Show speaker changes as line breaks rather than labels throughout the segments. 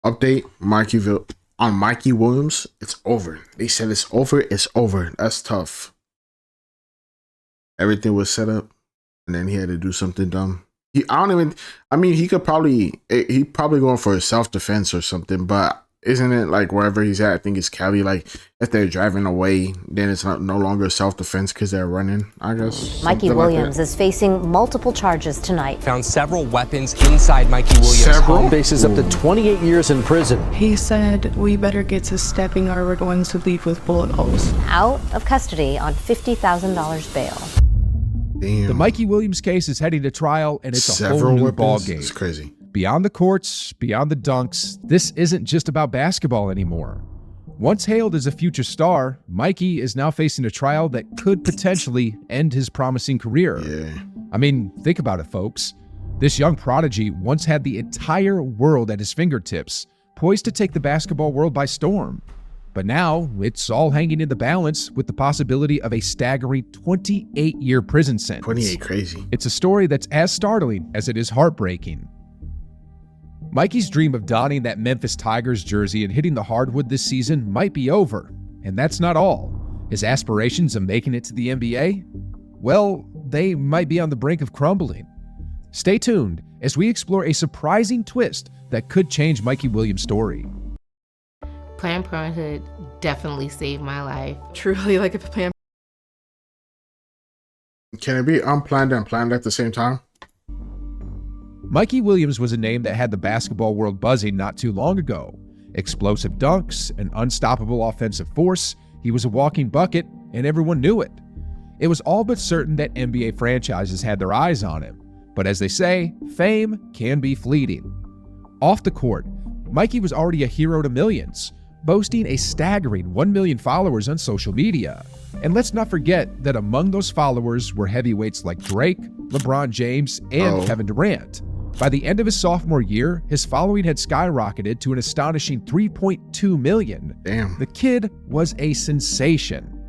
Update on Mikey Williams. It's over. They said it's over. It's over. That's tough. Everything was set up, and then he had to do something dumb. He could probably going for self-defense or something, but isn't it like wherever he's at, I think it's Cali, like if they're driving away, then it's no longer self-defense because they're running, I guess.
Mikey Williams is facing multiple charges tonight.
Found several weapons inside Mikey Williams' home.
Faces up to 28 years in prison.
He said, we better get to stepping or we're going to leave with bullet holes.
Out of custody on $50,000 bail.
Damn.
The Mikey Williams case is heading to trial, and it's a whole new ballgame.
It's crazy.
Beyond the courts, beyond the dunks, this isn't just about basketball anymore. Once hailed as a future star, Mikey is now facing a trial that could potentially end his promising career.
Yeah.
I mean, think about it, folks. This young prodigy once had the entire world at his fingertips, poised to take the basketball world by storm. But now, it's all hanging in the balance with the possibility of a staggering 28-year prison sentence.
28, crazy.
It's a story that's as startling as it is heartbreaking. Mikey's dream of donning that Memphis Tigers jersey and hitting the hardwood this season might be over, and that's not all. His aspirations of making it to the NBA? Well, they might be on the brink of crumbling. Stay tuned as we explore a surprising twist that could change Mikey Williams' story.
Planned Parenthood definitely saved my life.
Truly, like if Planned
Can it be unplanned and planned at the same time?
Mikey Williams was a name that had the basketball world buzzing not too long ago. Explosive dunks, an unstoppable offensive force, he was a walking bucket, and everyone knew it. It was all but certain that NBA franchises had their eyes on him. But as they say, fame can be fleeting. Off the court, Mikey was already a hero to millions, boasting a staggering 1 million followers on social media. And let's not forget that among those followers were heavyweights like Drake, LeBron James, and Kevin Durant. By the end of his sophomore year, his following had skyrocketed to an astonishing 3.2 million.
Damn.
The kid was a sensation.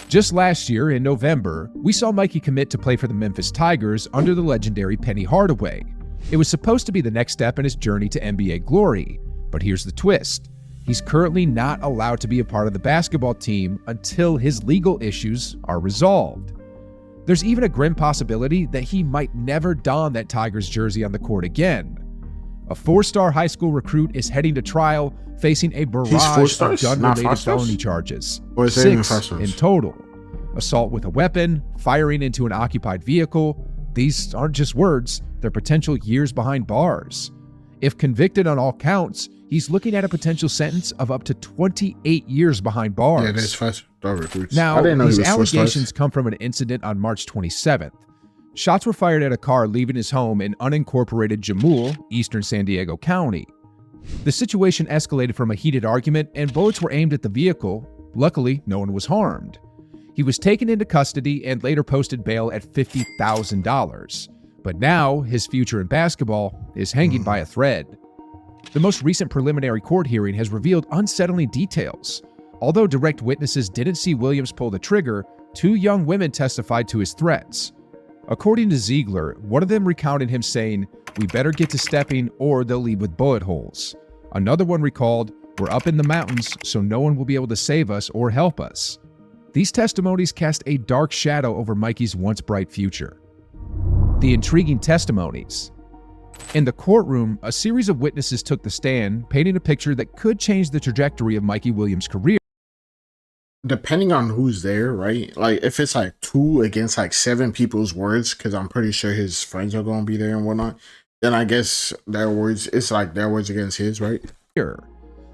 Just last year, in November, we saw Mikey commit to play for the Memphis Tigers under the legendary Penny Hardaway. It was supposed to be the next step in his journey to NBA glory. But here's the twist. He's currently not allowed to be a part of the basketball team until his legal issues are resolved. There's even a grim possibility that he might never don that Tigers jersey on the court again. A 4-star high school recruit is heading to trial, facing a barrage of gun-related felony charges. 6 in total. Assault with a weapon, firing into an occupied vehicle. These aren't just words, they're potential years behind bars. If convicted on all counts, he's looking at a potential sentence of up to 28 years behind bars.
Yeah, there's 5-star recruits.
Now, these allegations come from an incident on March 27th. Shots were fired at a car leaving his home in unincorporated Jamul, eastern San Diego County. The situation escalated from a heated argument, and bullets were aimed at the vehicle. Luckily, no one was harmed. He was taken into custody and later posted bail at $50,000. But now, his future in basketball is hanging by a thread. The most recent preliminary court hearing has revealed unsettling details. Although direct witnesses didn't see Williams pull the trigger, 2 young women testified to his threats. According to Ziegler, one of them recounted him saying, "We better get to stepping or they'll leave with bullet holes." Another one recalled, "We're up in the mountains, so no one will be able to save us or help us." These testimonies cast a dark shadow over Mikey's once bright future. The intriguing testimonies. In the courtroom, a series of witnesses took the stand, painting a picture that could change the trajectory of Mikey Williams' career.
Depending on who's there, right? Like if it's like 2 against like 7 people's words, because I'm pretty sure his friends are going to be there and whatnot, then I guess their words, it's like their words against his, right?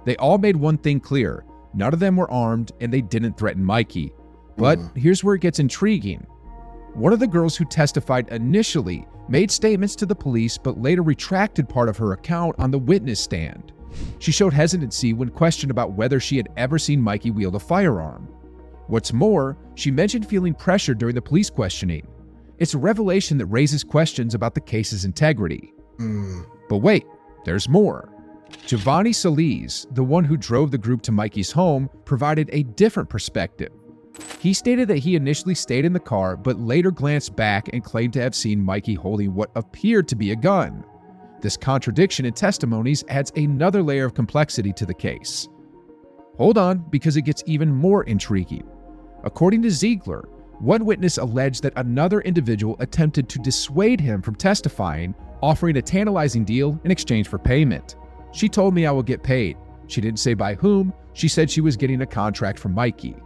They all made one thing clear. None of them were armed and they didn't threaten Mikey. But here's where it gets intriguing. One of the girls who testified initially made statements to the police but later retracted part of her account on the witness stand. She showed hesitancy when questioned about whether she had ever seen Mikey wield a firearm. What's more, she mentioned feeling pressure during the police questioning. It's a revelation that raises questions about the case's integrity. But wait, there's more. Giovanni Solis, the one who drove the group to Mikey's home, provided a different perspective. He stated that he initially stayed in the car, but later glanced back and claimed to have seen Mikey holding what appeared to be a gun. This contradiction in testimonies adds another layer of complexity to the case. Hold on, because it gets even more intriguing. According to Ziegler, one witness alleged that another individual attempted to dissuade him from testifying, offering a tantalizing deal in exchange for payment. She told me I will get paid. She didn't say by whom. She said she was getting a contract from Mikey.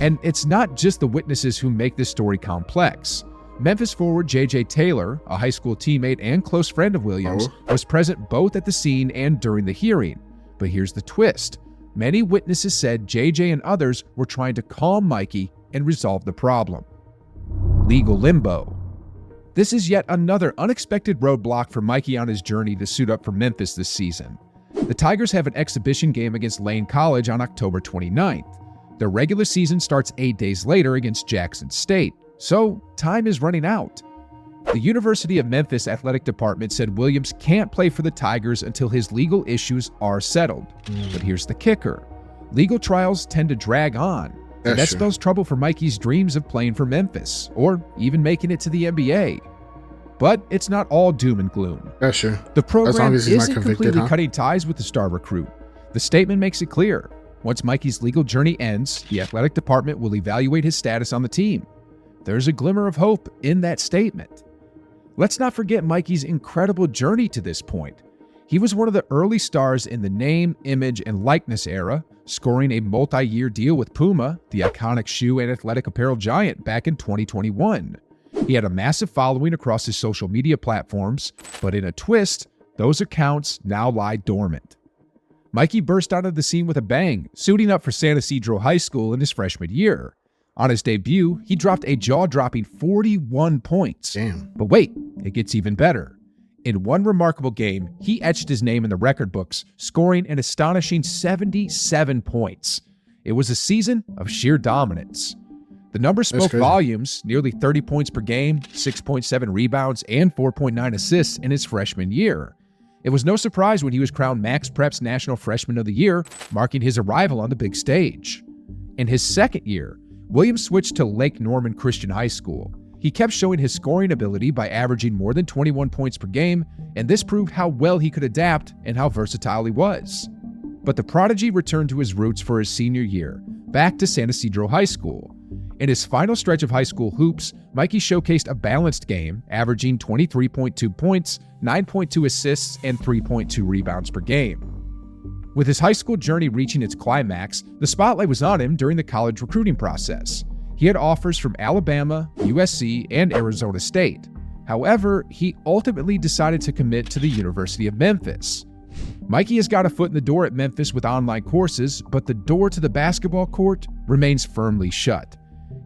And it's not just the witnesses who make this story complex. Memphis forward J.J. Taylor, a high school teammate and close friend of Williams, was present both at the scene and during the hearing. But here's the twist. Many witnesses said J.J. and others were trying to calm Mikey and resolve the problem. Legal limbo. This is yet another unexpected roadblock for Mikey on his journey to suit up for Memphis this season. The Tigers have an exhibition game against Lane College on October 29th. Their regular season starts 8 days later against Jackson State, so time is running out. The University of Memphis Athletic Department said Williams can't play for the Tigers until his legal issues are settled. But here's the kicker. Legal trials tend to drag on. And that spells trouble for Mikey's dreams of playing for Memphis, or even making it to the NBA. But it's not all doom and gloom.
Yeah, sure.
The program isn't completely cutting ties with the star recruit. The statement makes it clear. Once Mikey's legal journey ends, the athletic department will evaluate his status on the team. There's a glimmer of hope in that statement. Let's not forget Mikey's incredible journey to this point. He was one of the early stars in the name, image, and likeness era, scoring a multi-year deal with Puma, the iconic shoe and athletic apparel giant, back in 2021. He had a massive following across his social media platforms, but in a twist, those accounts now lie dormant. Mikey burst out of the scene with a bang, suiting up for San Ysidro High School in his freshman year. On his debut, he dropped a jaw-dropping 41 points.
Damn.
But wait, it gets even better. In one remarkable game, he etched his name in the record books, scoring an astonishing 77 points. It was a season of sheer dominance. The numbers spoke volumes, nearly 30 points per game, 6.7 rebounds, and 4.9 assists in his freshman year. It was no surprise when he was crowned Max Prep's National Freshman of the Year, marking his arrival on the big stage. In his second year, Williams switched to Lake Norman Christian High School. He kept showing his scoring ability by averaging more than 21 points per game, and this proved how well he could adapt and how versatile he was. But the prodigy returned to his roots for his senior year, back to San Ysidro High School. In his final stretch of high school hoops, Mikey showcased a balanced game, averaging 23.2 points, 9.2 assists, and 3.2 rebounds per game. With his high school journey reaching its climax, the spotlight was on him during the college recruiting process. He had offers from Alabama, USC, and Arizona State. However, he ultimately decided to commit to the University of Memphis. Mikey has got a foot in the door at Memphis with online courses, but the door to the basketball court remains firmly shut.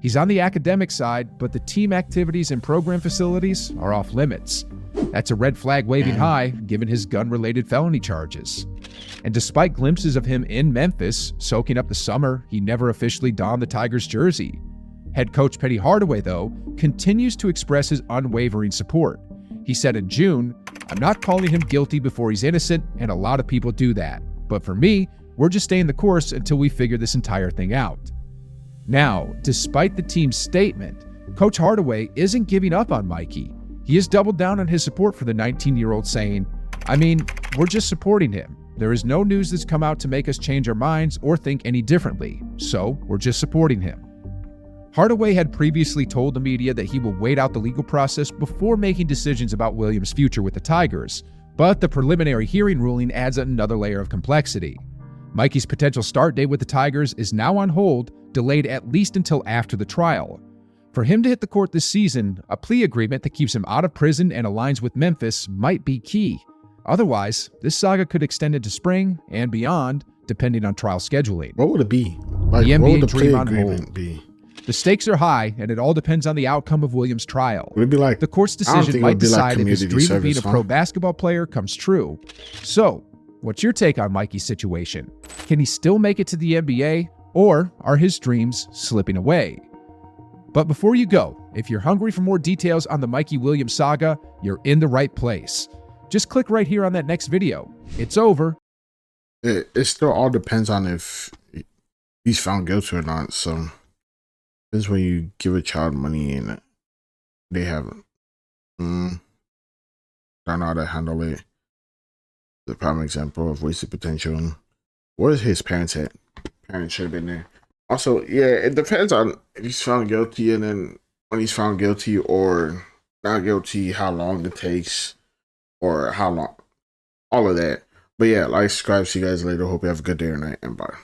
He's on the academic side, but the team activities and program facilities are off limits. That's a red flag waving high, given his gun-related felony charges. And despite glimpses of him in Memphis, soaking up the summer, he never officially donned the Tigers jersey. Head coach Penny Hardaway, though, continues to express his unwavering support. He said in June, "I'm not calling him guilty before he's innocent, and a lot of people do that. But for me, we're just staying the course until we figure this entire thing out." Now, despite the team's statement, Coach Hardaway isn't giving up on Mikey. He has doubled down on his support for the 19-year-old, saying, we're just supporting him. There is no news that's come out to make us change our minds or think any differently, so we're just supporting him." Hardaway had previously told the media that he will wait out the legal process before making decisions about Williams' future with the Tigers, but the preliminary hearing ruling adds another layer of complexity. Mikey's potential start date with the Tigers is now on hold, delayed at least until after the trial. For him to hit the court this season, a plea agreement that keeps him out of prison and aligns with Memphis might be key. Otherwise, this saga could extend into spring and beyond, depending on trial scheduling.
What would it be?
The NBA
what would the
dream
plea
on
agreement
hold.
be?
The stakes are high, and it all depends on the outcome of Williams' trial.
Would it be like
The court's decision might decide if his dream of being a pro
huh?
basketball player comes true. So, what's your take on Mikey's situation? Can he still make it to the NBA, or are his dreams slipping away? But before you go, if you're hungry for more details on the Mikey Williams saga, you're in the right place. Just click right here on that next video. It's over.
It still all depends on if he's found guilty or not. So this is when you give a child money and they have don't know how to handle it. The prime example of wasted potential. Where's his parents at? Parents should have been there. Also, yeah, it depends on if he's found guilty, and then when he's found guilty or not guilty, how long it takes, or how long, all of that. But yeah, like, subscribe. See you guys later. Hope you have a good day or night, and bye.